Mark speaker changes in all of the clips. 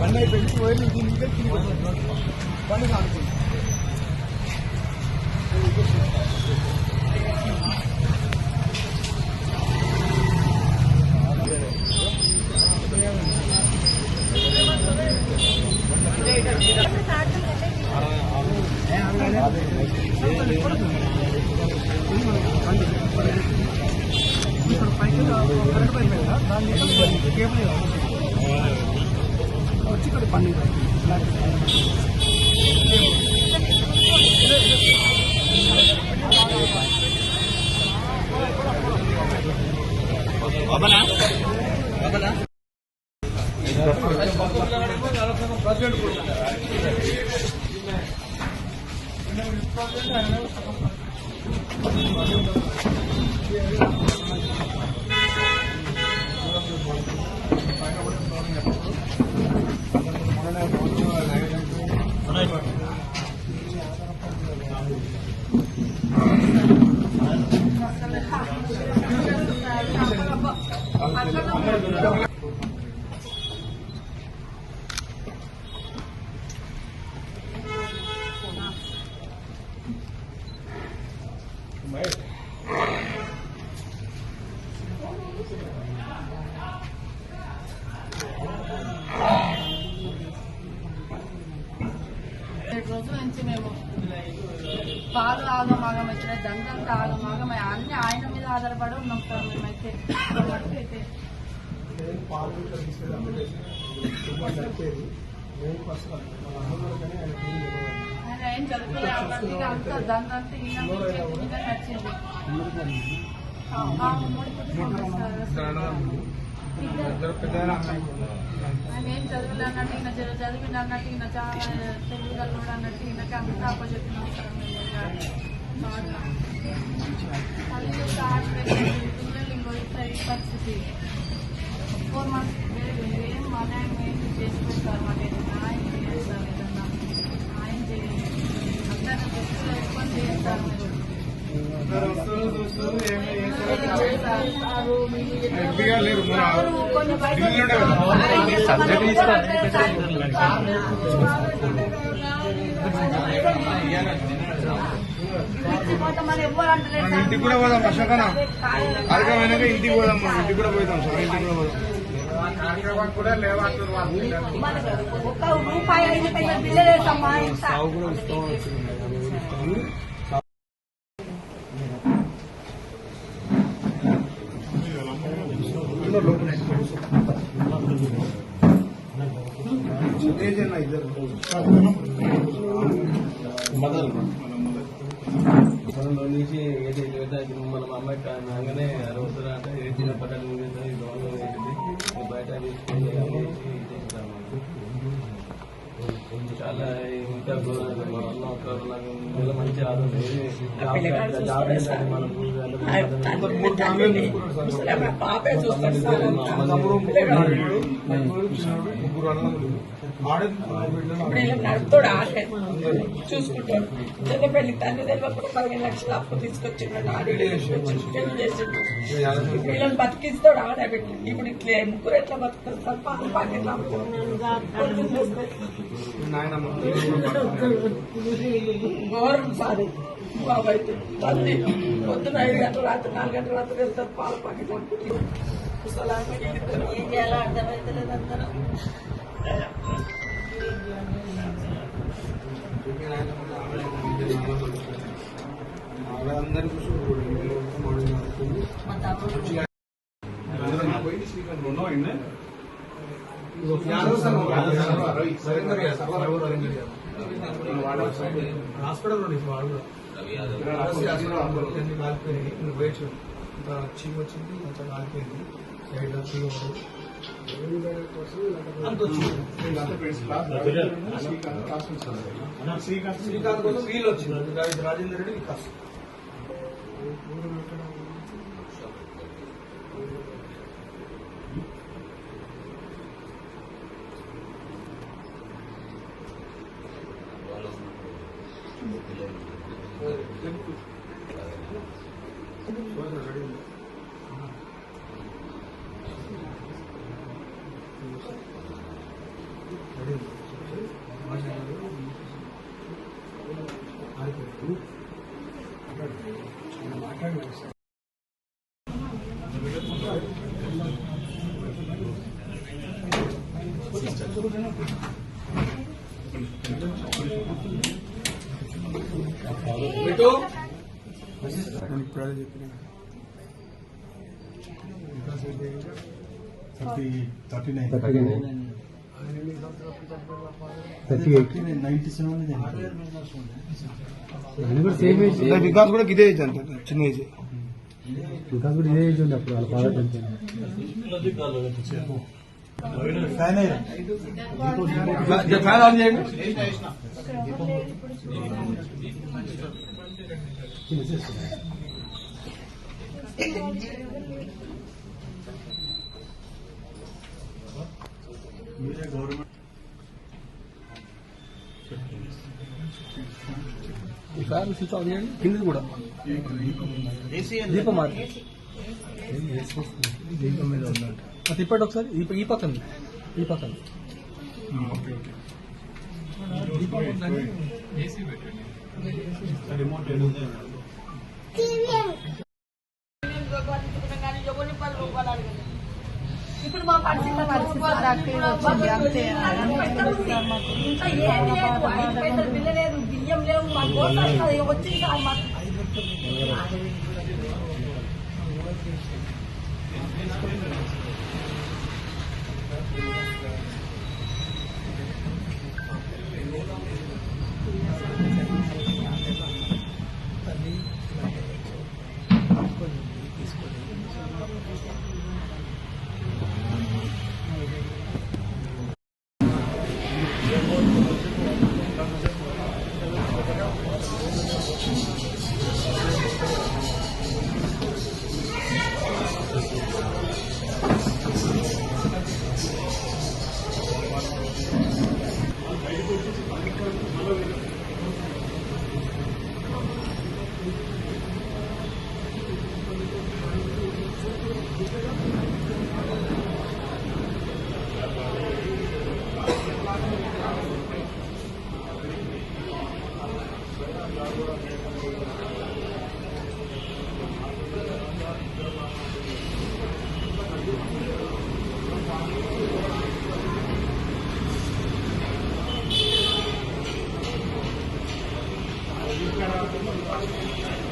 Speaker 1: బండి పెట్టి పోయి బండి కానుకుంది వచ్చి ఇక్కడ పని
Speaker 2: రోజుల నుంచి మేము పాలు ఆగమాగం వచ్చిన దండంతా ఆగమాగం అన్ని ఆయన మీద ఆధారపడి ఉన్నాం సార్. మేమైతే ఆయన ఏం జరుగుతుంది అంత దండంతా ఈయన మీద నచ్చింది. ఆయన ఏం చదువులు అన్నట్టు ఈయన చదివిన అన్నట్టు ఈయన చాలా తెలుగుదలు కూడా అన్నట్టు ఈయనకి అంతా అప్పచెప్పినాం సార్. మేము పిల్లలు ఇంకో ఈ పరిస్థితి 4 months ఏం అన్యాయం ఏంటి చేసి పెట్టారు. మాకు న్యాయం చేస్తారు, ఏదన్నా న్యాయం చేయండి. అందరూ ఎక్కువ ఎక్కువ చేస్తారు.
Speaker 1: ఇంటికి కూడా పోదాం వర్షాకాల కార్యక్రమం ఇంటికి పోదాం. ఇంటికి కూడా పోతాం సార్. ఇంటికి కూడా పోదాం.
Speaker 2: ఒక్క రూపాయి అయిన పిల్లలేసమ్మా
Speaker 3: నుంచి మనం అమ్మాయి కాగానే రోజులు అంటే ఏ చిన్న పట్టాలు బయట తీసుకొని చాలా ఇంకా మంచి
Speaker 4: నడుపుతాడు ఆట చూసుకుంటాడు. పెళ్లి తండ్రి తెలియకుండా 15 లక్షలు అప్పు తీసుకొచ్చిండు. వీళ్ళని బతికిస్తాడు ఆడబెట్టి. ఇప్పుడు ఇట్లా ముగ్గురు ఎట్లా బతుకుతారు? పాలు పాకెట్లు ఘోరం సార్. బాబు అయితే తల్లి పొద్దున 5 గంటల రాత్రి 4 గంటల రాత్రి వెళ్తారు. పాలు పాకెట్లు ఏం చేయాలో అర్థమవుతలేదు అందరం.
Speaker 1: హాస్పిటల్ కాలిపోయింది. చీమ వచ్చింది, కొంచెం కాలిపోయింది. శ్రీకాంత్ కోసం వీలు వచ్చింది. రాజేందర్ రెడ్డి వికాస్ వికాస్ కూడా ఇదే ఏజ్ అంట, చిన్న ఏజ్.
Speaker 5: వికాస్ కూడా ఇదే ఏజ్ ఉంది అప్పుడు వాళ్ళ ఫాదర్ చనిపోయింది.
Speaker 1: ఫ్యాన్ ఆన్ చేయండి.
Speaker 5: ఫ్యాన్ స్విచ్ ఆఫ్ చేయండి, కింద కూడా దీపం మార్చి దీపం మీద ఉందంట. తిప్పండి ఒకసారి, ఈ పక్కన ఈ పక్కన
Speaker 4: ఇప్పుడు మా పరిస్థితి అంతే. ఇంకా ఏమి లేదు, 5 పైసలు బిల్లు లేదు, బియ్యం లేవు, మాకు వచ్చింది సార్ మాకు.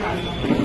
Speaker 1: Gracias.